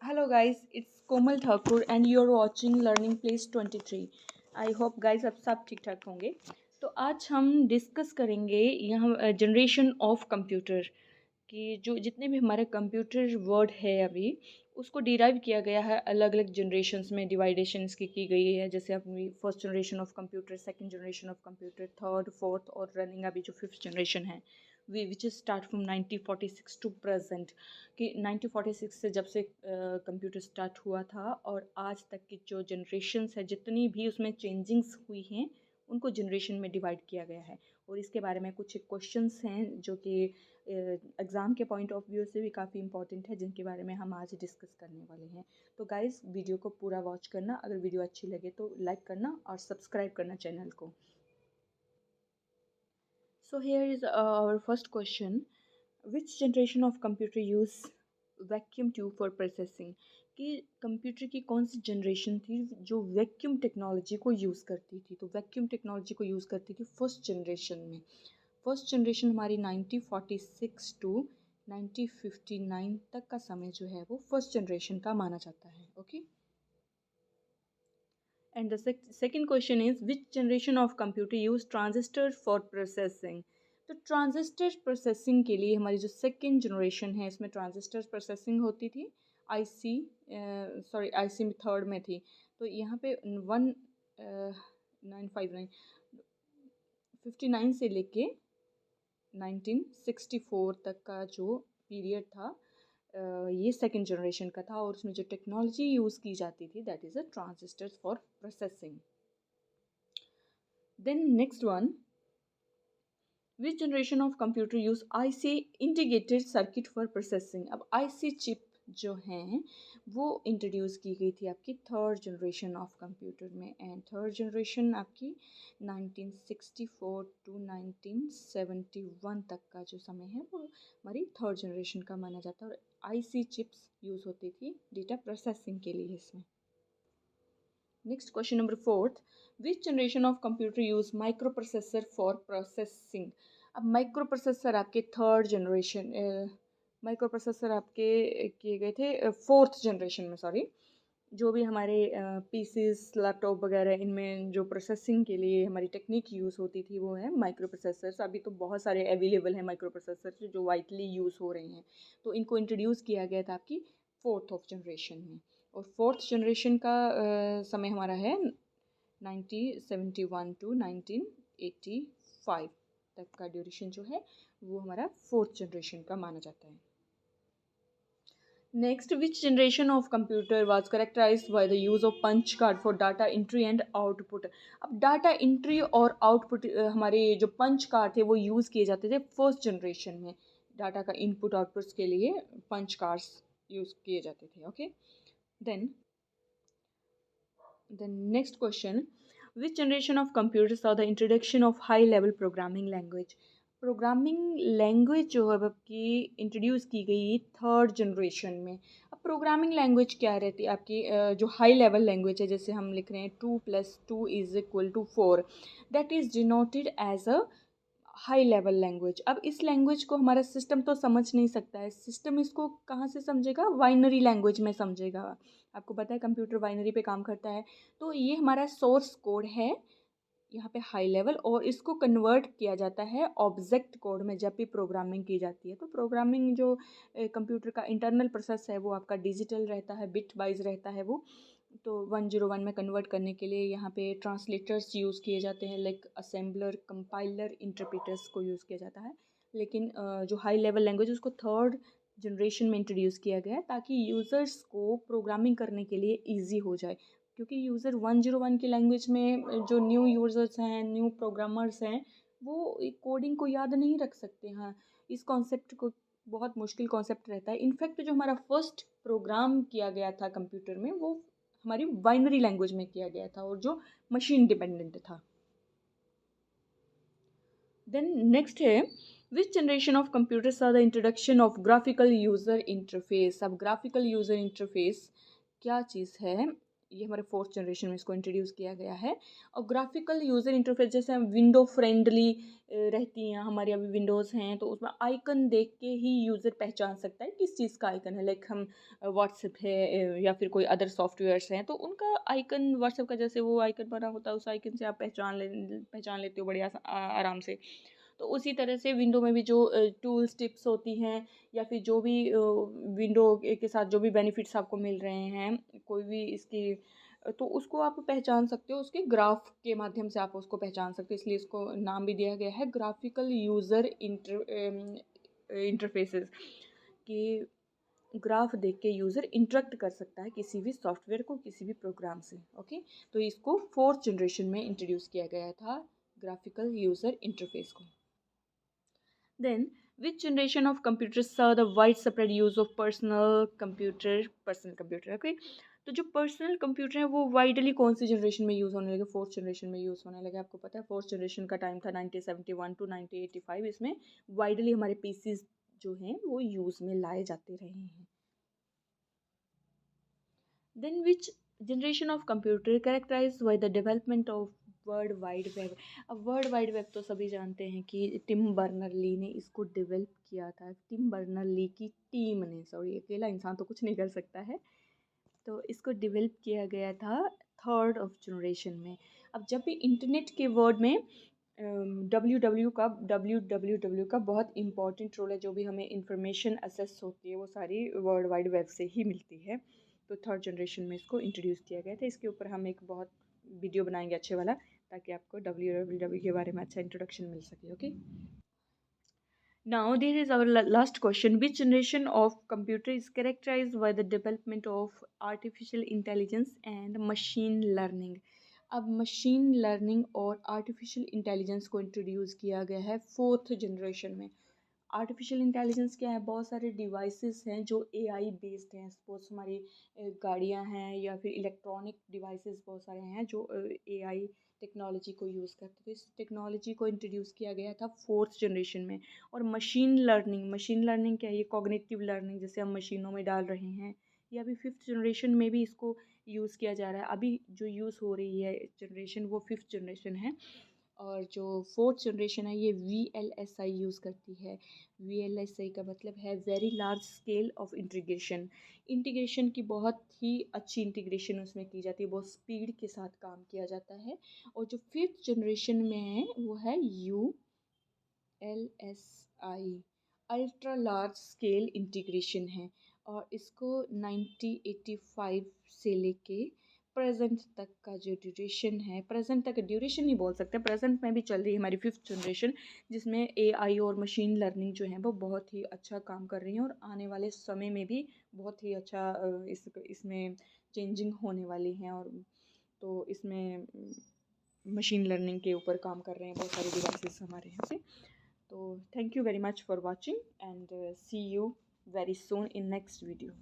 Hello guys, it's Komal Thakur and you're watching Learning Place 23. I hope guys अब सब ठीक ठाक होंगे। तो आज हम डिस्कस करेंगे यहाँ जनरेशन ऑफ कंप्यूटर कि जो जितने भी हमारे कंप्यूटर वर्ड है अभी उसको डिराइव किया गया है, अलग अलग जनरेशन्स में डिवाइडेशन इसकी की गई है। जैसे अभी first generation of computer, second generation of computer, third, fourth और रनिंग अभी जो फिफ्थ जनरेशन है which is start from 1946 to present. कि 1946 से जब से कंप्यूटर स्टार्ट हुआ था और आज तक की जो जनरेशन्स है जितनी भी उसमें चेंजिंग्स हुई हैं उनको जनरेशन में डिवाइड किया गया है। और इसके बारे में कुछ क्वेश्चंस हैं जो कि एग्ज़ाम के पॉइंट ऑफ व्यू से भी काफ़ी इंपॉर्टेंट है, जिनके बारे में हम आज डिस्कस करने वाले हैं। तो गाइस वीडियो को पूरा वॉच करना, अगर वीडियो अच्छी लगे तो लाइक करना और सब्सक्राइब करना चैनल को। So here is our first question. Which generation of computer use vacuum tube for processing? कि कंप्यूटर की कौन सी जनरेशन थी जो वैक्यूम टेक्नोलॉजी को यूज़ करती थी? तो वैक्यूम टेक्नोलॉजी को यूज़ करती थी फर्स्ट जनरेशन में। फर्स्ट जनरेशन हमारी 1946 टू 1959 तक का समय जो है वो फर्स्ट जनरेशन का माना जाता है। Okay, and the second question is which generation of computer use transistor for processing? तो ट्रांजिस्टर प्रोसेसिंग के लिए हमारी जो सेकेंड जनरेशन है इसमें ट्रांजिस्टर प्रोसेसिंग होती थी। आईसी आईसी में थर्ड में थी। तो यहाँ पे 59 से लेके 1964 तक का जो पीरियड था ये सेकेंड जनरेशन का था और उसमें जो टेक्नोलॉजी यूज़ की जाती थी that is a transistor for processing. Then next one, which generation of computer use IC integrated circuit for processing? अब आईसी चिप जो हैं वो इंट्रोड्यूस की गई थी आपकी थर्ड जनरेशन ऑफ कंप्यूटर में। एंड थर्ड जनरेशन आपकी 1964 टू 1971 तक का जो समय है वो हमारी थर्ड जनरेशन का माना जाता है और आईसी चिप्स यूज़ होती थी डेटा प्रोसेसिंग के लिए इसमें। Next question number fourth, which generation of computer use micro processor for processing? अब माइक्रो प्रोसेसर आपके थर्ड जनरेशन, माइक्रो प्रोसेसर आपके किए गए थे फोर्थ जनरेशन में। सॉरी, जो भी हमारे पीसीस लैपटॉप वगैरह इनमें जो प्रोसेसिंग के लिए हमारी टेक्निक यूज़ होती थी वो है माइक्रो प्रोसेसर्स। अभी तो बहुत सारे अवेलेबल हैं माइक्रो प्रोसेसर जो वाइडली यूज़ हो रहे हैं। तो इनको इंट्रोड्यूस किया गया था आपकी फोर्थ ऑफ जनरेशन में। और फोर्थ जनरेशन का समय हमारा है 1971 टू 1985 तक का ड्यूरेशन जो है वो हमारा फोर्थ जनरेशन का माना जाता है। Next, which generation of computer was characterised by the use of punch card for data entry and output? अब डाटा एंट्री और आउटपुट हमारे जो पंच कार्ड थे वो यूज़ किए जाते थे फर्स्ट जनरेशन में। डाटा का इनपुट आउटपुट्स के लिए पंच कार्ड्स यूज़ किए जाते थे। Okay, then the next question, which generation of computers saw the introduction of high level programming language? Programming language जो है आपकी इंट्रोड्यूस की गई थर्ड जनरेशन में। अब प्रोग्रामिंग लैंग्वेज क्या रहती है आपकी? जो हाई लेवल लैंग्वेज है, जैसे हम लिख रहे हैं 2+2=4, that is denoted as a high level language. अब इस लैंग्वेज को हमारा सिस्टम तो समझ नहीं सकता है। सिस्टम इसको कहाँ से समझेगा? बाइनरी लैंग्वेज में समझेगा। आपको पता है कंप्यूटर बाइनरी पे काम करता है। तो ये हमारा सोर्स कोड है यहाँ पे हाई लेवल, और इसको कन्वर्ट किया जाता है ऑब्जेक्ट कोड में जब भी प्रोग्रामिंग की जाती है। तो प्रोग्रामिंग जो कंप्यूटर का इंटरनल प्रोसेस है वो आपका डिजिटल रहता है, बिट वाइज रहता है वो। तो 101 में कन्वर्ट करने के लिए यहाँ पे ट्रांसलेटर्स यूज़ किए जाते हैं, लाइक असेंबलर, कंपाइलर, इंटरप्रेटर्स को यूज़ किया जाता है। लेकिन जो हाई लेवल लैंग्वेज उसको थर्ड जनरेशन में इंट्रोड्यूस किया गया है ताकि यूज़र्स को प्रोग्रामिंग करने के लिए ईजी हो जाए। क्योंकि यूज़र 101 की लैंग्वेज में जो न्यू यूज़र्स हैं, न्यू प्रोग्रामर्स हैं, वो कोडिंग को याद नहीं रख सकते हैं। इस कॉन्सेप्ट को बहुत मुश्किल कॉन्सेप्ट रहता है। इनफैक्ट जो हमारा फर्स्ट प्रोग्राम किया गया था कंप्यूटर में वो हमारी बाइनरी लैंग्वेज में किया गया था और जो मशीन डिपेंडेंट था। देन नेक्स्ट है, विच generation of computer saw the introduction of graphical user interface? अब ग्राफिकल यूज़र इंटरफेस क्या चीज़ है? ये हमारे 4th जनरेशन में इसको इंट्रोड्यूस किया गया है। और ग्राफिकल यूज़र इंटरफेस जैसे हम विंडो फ्रेंडली रहती हैं, हमारी अभी विंडोज़ हैं तो उसमें आइकन देख के ही यूज़र पहचान सकता है किस चीज़ का आइकन है। लाइक हम व्हाट्सएप है या फिर कोई अदर सॉफ्टवेयर्स हैं तो उनका आइकन व्हाट्सएप का जैसे वो आइकन बना होता है, उस आइकन से आप पहचान लेते हो बड़े आराम से। तो उसी तरह से विंडो में भी जो टूल्स टिप्स होती हैं या फिर जो भी विंडो के साथ जो भी बेनिफिट्स आपको मिल रहे हैं, कोई भी इसकी तो उसको आप पहचान सकते हो, उसके ग्राफ के माध्यम से आप उसको पहचान सकते हो, इसलिए इसको नाम भी दिया गया है ग्राफिकल यूज़र इंटरफेसेस। कि ग्राफ देख के यूज़र इंटरेक्ट कर सकता है किसी भी सॉफ्टवेयर को, किसी भी प्रोग्राम से। ओके, तो इसको 4th जनरेशन में इंट्रोड्यूस किया गया था ग्राफिकल यूज़र इंटरफेस को। Then, which generation of computers saw the widespread use of personal computer, okay? तो जो पर्सनल कंप्यूटर है वो वाइडली कौन सी जनरेशन में यूज़ होने लगे? 4th जनरेशन में यूज़ होने लगे। आपको पता है 4th जनरेशन का टाइम था 1971 टू 1985, इसमें वाइडली हमारे पीसीज जो हैं वो यूज़ में लाए जाते रहे हैं। Then which generation of computer characterized by the development of world wide web? अब वर्ल्ड वाइड वेब तो सभी जानते हैं कि टिम बर्नर ली ने इसको डेवलप किया था। टिम बर्नर ली की टीम ने, सॉरी अकेला इंसान तो कुछ नहीं कर सकता है, तो इसको डेवलप किया गया था 3rd ऑफ जनरेशन में। अब जब भी इंटरनेट के वर्ड में डब्ल्यू का बहुत इंपॉर्टेंट रोल है, जो भी हमें इंफॉर्मेशन एक्सेस होती है वो सारी वर्ल्ड वाइड वेब से ही मिलती है। तो 3rd जनरेशन में इसको इंट्रोड्यूस किया गया था। इसके ऊपर हम एक बहुत वीडियो बनाएंगे अच्छे वाला, ताकि आपको डब्ल्यू के बारे में अच्छा इंट्रोडक्शन मिल सके। Okay, now there is our last question. Which generation of computer is characterized by the development of artificial intelligence and machine learning? अब मशीन लर्निंग और आर्टिफिशियल इंटेलिजेंस को इंट्रोड्यूस किया गया है 4th जनरेशन में। आर्टिफिशियल इंटेलिजेंस क्या है? बहुत सारे डिवाइसेस हैं जो एआई बेस्ड हैं। सपोज हमारी गाड़ियां हैं या फिर इलेक्ट्रॉनिक डिवाइसेस बहुत सारे हैं जो एआई टेक्नोलॉजी को यूज़ करते हैं। तो इस टेक्नोलॉजी को इंट्रोड्यूस किया गया था 4th जनरेशन में। और मशीन लर्निंग क्या है? ये कॉग्निटिव लर्निंग जैसे हम मशीनों में डाल रहे हैं, ये अभी 5th जनरेशन में भी इसको यूज़ किया जा रहा है। अभी जो यूज़ हो रही है जनरेशन वो 5th जनरेशन है। और जो 4th जनरेशन है ये VLSI यूज़ करती है। VLSI का मतलब है very large scale of integration की बहुत ही अच्छी इंटीग्रेशन उसमें की जाती है, बहुत स्पीड के साथ काम किया जाता है। और जो 5th जनरेशन में है वो है ULSI, ultra large scale integration है। और इसको 1985 से लेके प्रेजेंट तक का जो ड्यूरेशन है, प्रेजेंट तक ड्यूरेशन नहीं बोल सकते, प्रेजेंट में भी चल रही है हमारी 5th जनरेशन, जिसमें एआई और मशीन लर्निंग जो है वो बहुत ही अच्छा काम कर रही हैं। और आने वाले समय में भी बहुत ही अच्छा इसमें चेंजिंग होने वाली हैं। और तो इसमें मशीन लर्निंग के ऊपर काम कर रहे हैं बहुत सारे डिवाइसेस हमारे यहाँ से। तो thank you very much for watching and see you very soon in next video.